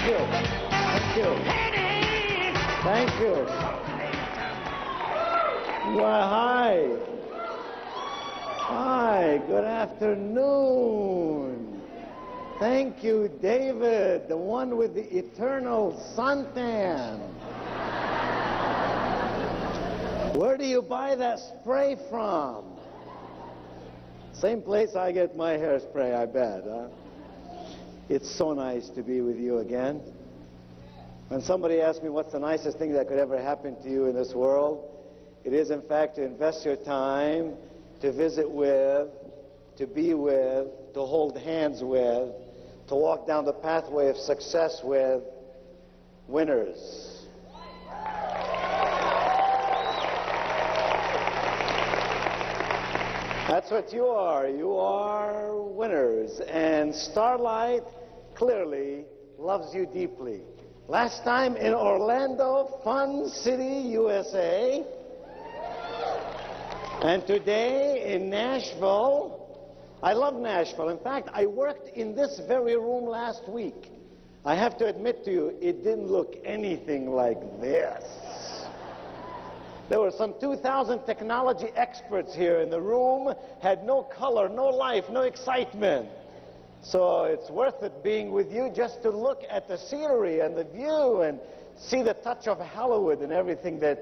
Thank you. Thank you. Thank you. Well, hi. Hi, good afternoon. Thank you, David, the one with the eternal suntan. Where do you buy that spray from? Same place I get my hairspray, I bet, huh? It's so nice to be with you again. When somebody asks me what's the nicest thing that could ever happen to you in this world, it is, in fact, to invest your time, to visit with, to be with, to hold hands with, to walk down the pathway of success with winners. That's what you are. You are winners. And Starlight clearly loves you deeply. Last time in Orlando, Fun City, USA. And today in Nashville. I love Nashville. In fact, I worked in this very room last week. I have to admit to you, it didn't look anything like this. There were some 2,000 technology experts here in the room, had no color, no life, no excitement. So it's worth it being with you just to look at the scenery and the view and see the touch of Hollywood and everything that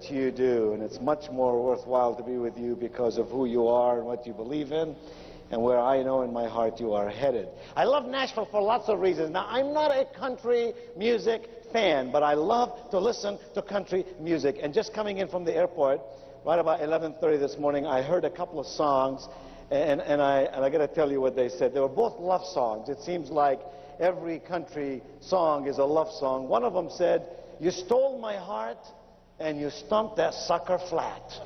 you do. And it's much more worthwhile to be with you because of who you are and what you believe in and where I know in my heart you are headed. I love Nashville for lots of reasons. Now, I'm not a country music fan, but I love to listen to country music. And just coming in from the airport, right about 11:30 this morning, I heard a couple of songs, and I got to tell you what they said. They were both love songs. It seems like every country song is a love song. One of them said, "You stole my heart, and you stumped that sucker flat."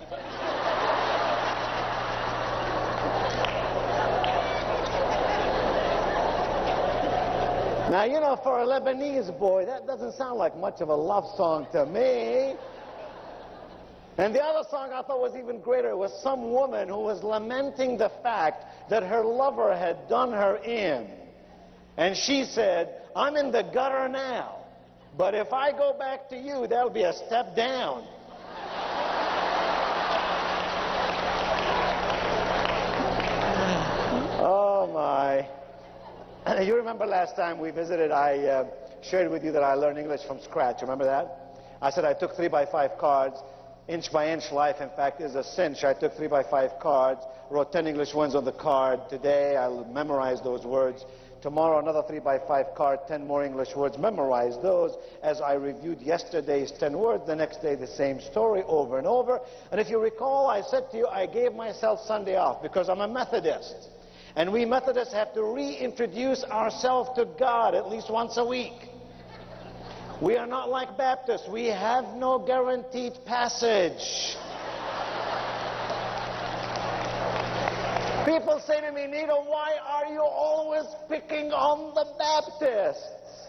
Now, you know, for a Lebanese boy, that doesn't sound like much of a love song to me. And the other song I thought was even greater. It was some woman who was lamenting the fact that her lover had done her in. And she said, "I'm in the gutter now, but if I go back to you, that'll be a step down." Oh, my. You remember last time we visited, I shared with you that I learned English from scratch. Remember that? I said I took 3x5 cards. Inch by inch life, in fact, is a cinch. I took 3x5 cards, wrote 10 English words on the card. Today, I'll memorize those words. Tomorrow, another 3x5 card, 10 more English words. Memorize those as I reviewed yesterday's 10 words. The next day, the same story over and over. And if you recall, I said to you, I gave myself Sunday off because I'm a Methodist. And we Methodists have to reintroduce ourselves to God at least once a week. We are not like Baptists. We have no guaranteed passage. People say to me, "Nito, why are you always picking on the Baptists?"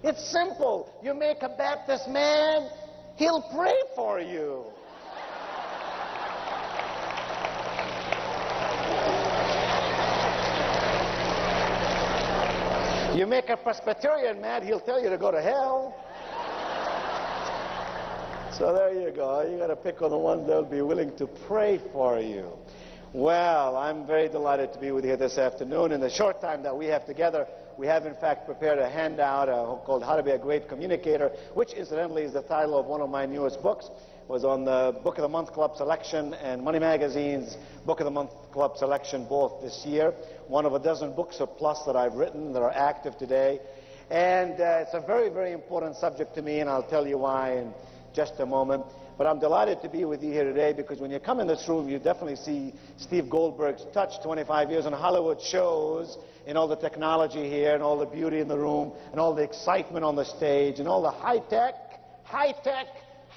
It's simple. You make a Baptist mad, he'll pray for you. You make a Presbyterian mad, he'll tell you to go to hell. So there you go. You got to pick on the ones that'll be willing to pray for you. Well, I'm very delighted to be with you this afternoon. In the short time that we have together, we have in fact prepared a handout called How to Be a Great Communicator, which incidentally is the title of one of my newest books. It was on the Book of the Month Club selection and Money Magazine's Book of the Month Club selection both this year. One of a dozen books or plus that I've written that are active today. And it's a very, very important subject to me, and I'll tell you why in just a moment. But I'm delighted to be with you here today because when you come in this room, you definitely see Steve Goldberg's touch. 25 years on Hollywood shows, in all the technology here, and all the beauty in the room, and all the excitement on the stage, and all the high-tech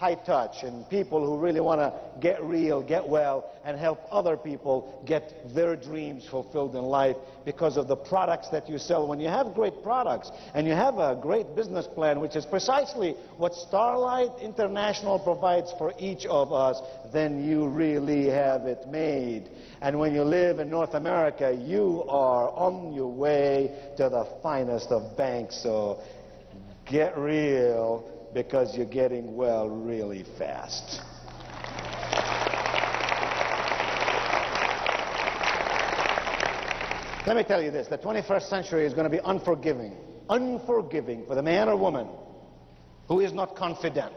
high touch and people who really want to get real, get well, and help other people get their dreams fulfilled in life because of the products that you sell. When you have great products and you have a great business plan, which is precisely what Starlight International provides for each of us, then you really have it made. And when you live in North America, you are on your way to the finest of banks. So get real, because you're getting well really fast. Let me tell you this, the 21st century is going to be unforgiving for the man or woman who is not confident.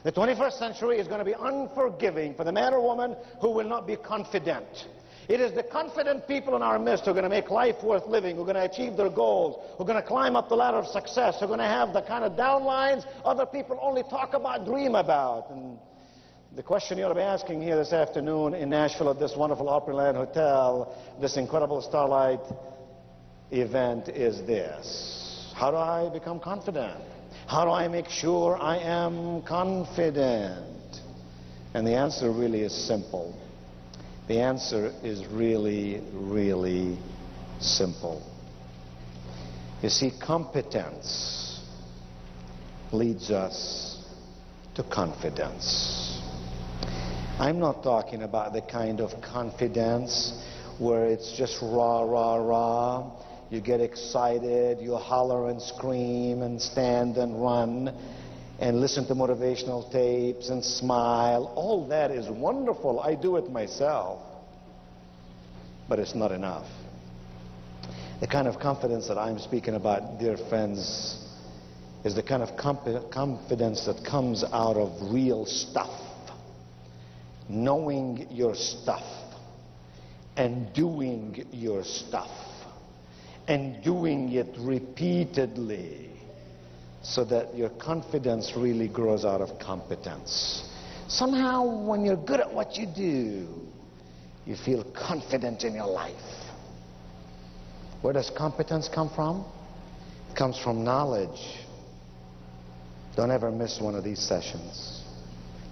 The 21st century is going to be unforgiving for the man or woman who will not be confident. It is the confident people in our midst who are going to make life worth living, who are going to achieve their goals, who are going to climb up the ladder of success, who are going to have the kind of downlines other people only talk about, dream about. And the question you ought to be asking here this afternoon in Nashville at this wonderful Opryland Hotel, this incredible Starlight event is this: how do I become confident? How do I make sure I am confident? And the answer really is simple. The answer is really, really simple. You see, competence leads us to confidence. I'm not talking about the kind of confidence where it's just rah, rah, rah. You get excited, you holler and scream and stand and run and listen to motivational tapes and smile. All that is wonderful. I do it myself. But it's not enough. The kind of confidence that I'm speaking about, dear friends, is the kind of confidence that comes out of real stuff. Knowing your stuff and doing your stuff and doing it repeatedly, so that your confidence really grows out of competence. Somehow, when you're good at what you do, you feel confident in your life. Where does competence come from? It comes from knowledge. Don't ever miss one of these sessions.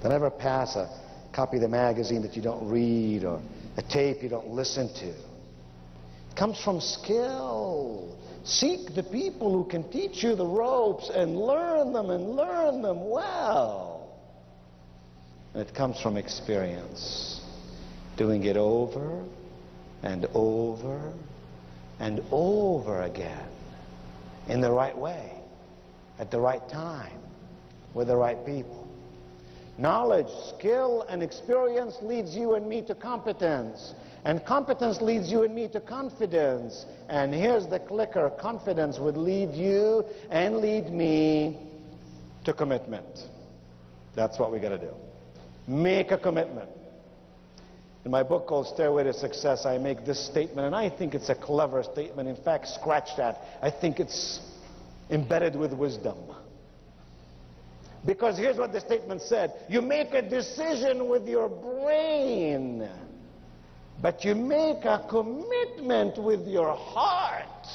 Don't ever pass a copy of the magazine that you don't read or a tape you don't listen to. It comes from skill. Seek the people who can teach you the ropes and learn them well. And it comes from experience. Doing it over and over and over again in the right way, at the right time, with the right people. Knowledge, skill, and experience leads you and me to competence. And competence leads you and me to confidence. And here's the clicker: confidence would lead you and lead me to commitment. That's what we got to do. Make a commitment. In my book called Stairway to Success, I make this statement, and I think it's a clever statement. In fact, scratch that. I think it's embedded with wisdom. Because here's what the statement said: you make a decision with your brain, but you make a commitment with your heart.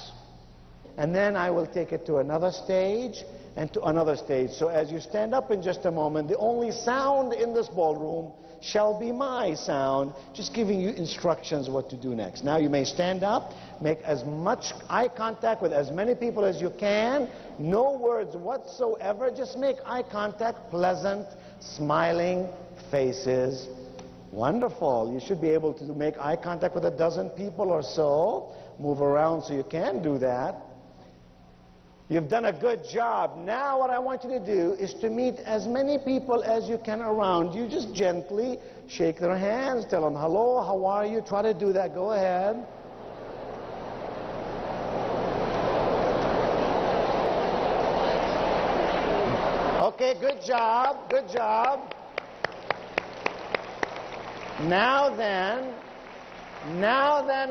And then I will take it to another stage and to another stage. So as you stand up in just a moment, the only sound in this ballroom shall be my sound, just giving you instructions what to do next. Now you may stand up, make as much eye contact with as many people as you can. No words whatsoever, just make eye contact, pleasant, smiling faces. Wonderful. You should be able to make eye contact with a dozen people or so. Move around so you can do that. You've done a good job. Now what I want you to do is to meet as many people as you can around you. Just gently shake their hands, tell them hello, how are you? Try to do that. Go ahead. Okay, good job, good job. Now then,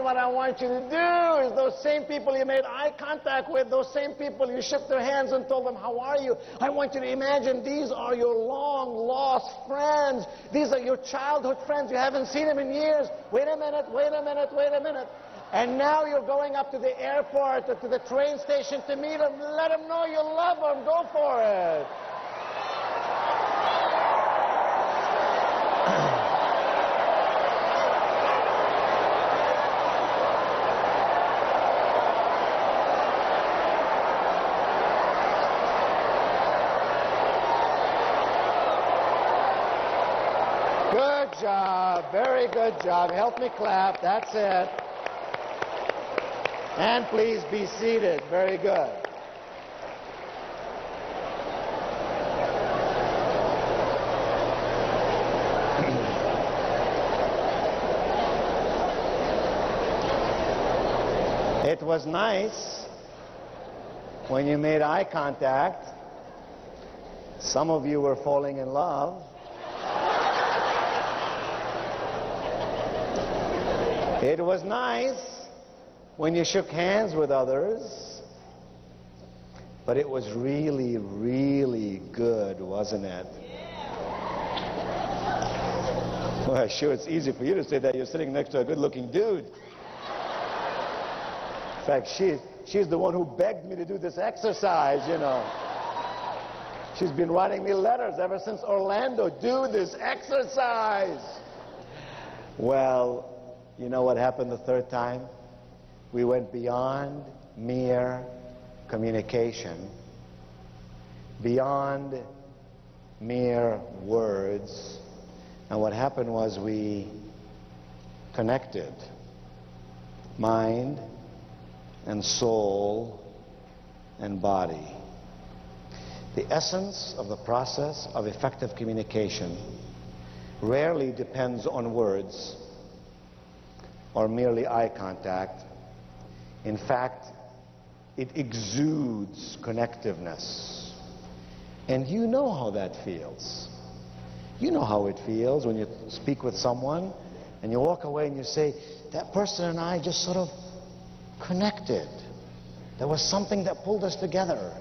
what I want you to do is those same people you made eye contact with, those same people you shook their hands and told them, how are you? I want you to imagine these are your long-lost friends. These are your childhood friends. You haven't seen them in years. Wait a minute. And now you're going up to the airport or to the train station to meet them. Let them know you love them. Go for it. Good job. Very good job. Help me clap. That's it. And please be seated. Very good. It was nice when you made eye contact. Some of you were falling in love. It was nice when you shook hands with others. But it was really, really good, wasn't it? Well, sure, it's easy for you to say that. You're sitting next to a good-looking dude. In fact, she's the one who begged me to do this exercise, you know. She's been writing me letters ever since Orlando. Do this exercise. Well, you know what happened the third time? We went beyond mere communication, beyond mere words, and what happened was we connected mind and soul and body. The essence of the process of effective communication rarely depends on words or merely eye contact. In fact, it exudes connectiveness. And you know how that feels. You know how it feels when you speak with someone and you walk away and you say, that person and I just sort of connected. There was something that pulled us together.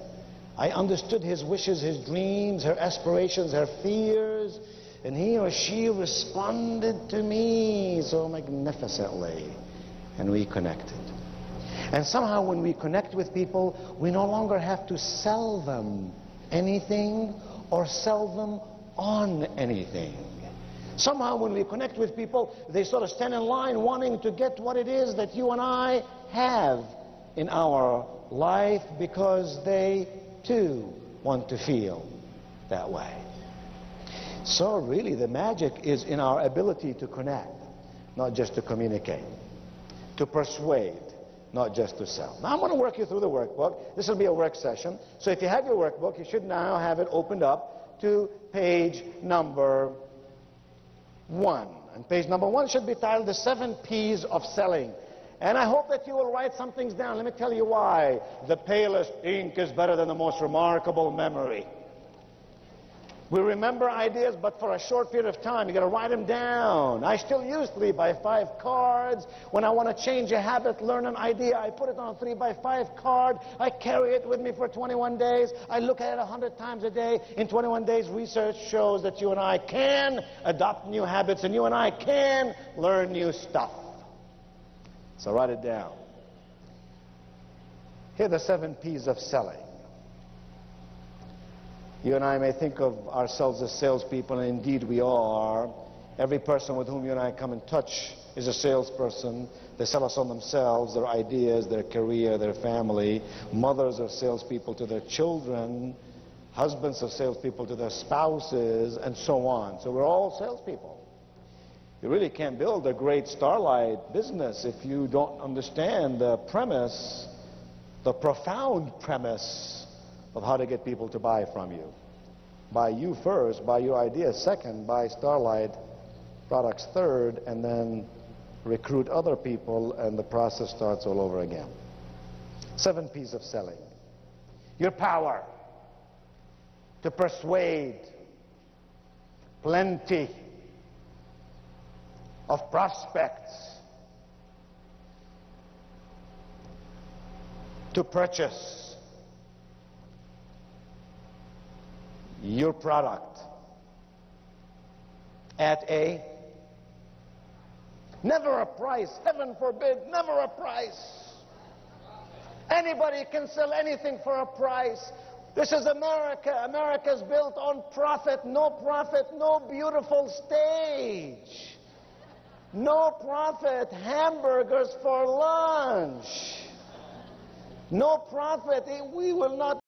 I understood his wishes, his dreams, her aspirations, her fears, and he or she responded to me so magnificently, and we connected. And somehow when we connect with people, we no longer have to sell them anything or sell them on anything. Somehow when we connect with people, they sort of stand in line wanting to get what it is that you and I have in our life because they too want to feel that way. So really the magic is in our ability to connect, not just to communicate, to persuade, not just to sell. Now I'm going to work you through the workbook. This will be a work session. So if you have your workbook, you should now have it opened up to page number 1. And page number 1 should be titled The 7 P's of Selling. And I hope that you will write some things down. Let me tell you why. The palest ink is better than the most remarkable memory. We remember ideas, but for a short period of time. You got to write them down. I still use 3x5 cards. When I want to change a habit, learn an idea, I put it on a 3x5 card. I carry it with me for 21 days. I look at it 100 times a day. In 21 days, research shows that you and I can adopt new habits, and you and I can learn new stuff. So write it down. Here are the 7 P's of selling. You and I may think of ourselves as salespeople, and indeed we are. Every person with whom you and I come in touch is a salesperson. They sell us on themselves, their ideas, their career, their family. Mothers are salespeople to their children. Husbands are salespeople to their spouses, and so on. So we're all salespeople. You really can't build a great starlight business if you don't understand the premise, the profound premise of how to get people to buy from you. Buy you first, buy your ideas second, buy Starlight products third, and then recruit other people, and the process starts all over again. 7 P's of selling. Your power to persuade plenty of prospects to purchase your product at a never a price, heaven forbid, never a price. Anybody can sell anything for a price. This is America. America's built on profit, no beautiful stage. No profit, hamburgers for lunch. No profit, we will not